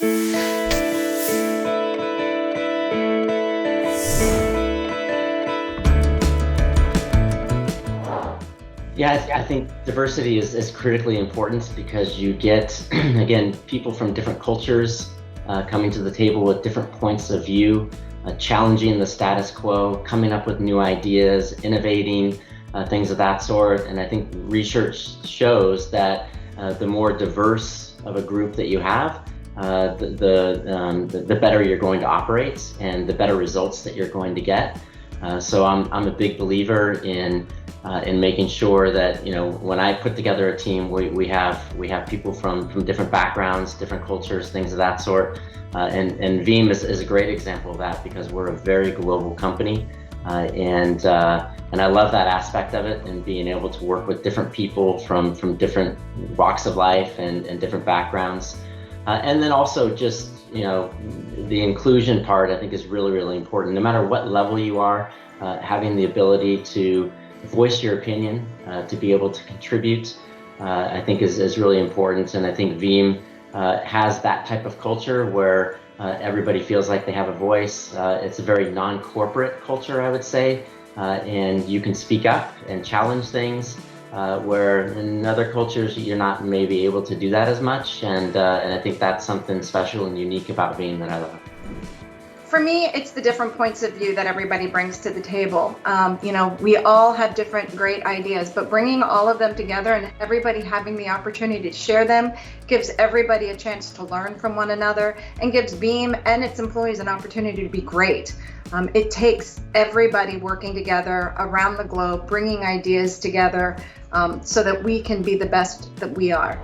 Yeah, I think diversity is critically important because you get, again, people from different cultures coming to the table with different points of view, challenging the status quo, coming up with new ideas, innovating, things of that sort. And I think research shows that the more diverse of a group that you have, the better you're going to operate and the better results that you're going to get. So I'm a big believer in making sure that, when I put together a team, we have people from different backgrounds, different cultures, things of that sort. And Veeam is a great example of that because we're a very global company. And I love that aspect of it and being able to work with different people from different walks of life and different backgrounds. And then also just, the inclusion part I think is really, really important. No matter what level you are, having the ability to voice your opinion, to be able to contribute, I think is really important. And I think Veeam has that type of culture where everybody feels like they have a voice. It's a very non-corporate culture, I would say, and you can speak up and challenge things, where in other cultures you're not maybe able to do that as much. And I think that's something special and unique about Veeam that I love. For me, it's the different points of view that everybody brings to the table. We all have different great ideas, but bringing all of them together and everybody having the opportunity to share them gives everybody a chance to learn from one another and gives Veeam and its employees an opportunity to be great. It takes everybody working together around the globe, bringing ideas together so that we can be the best that we are.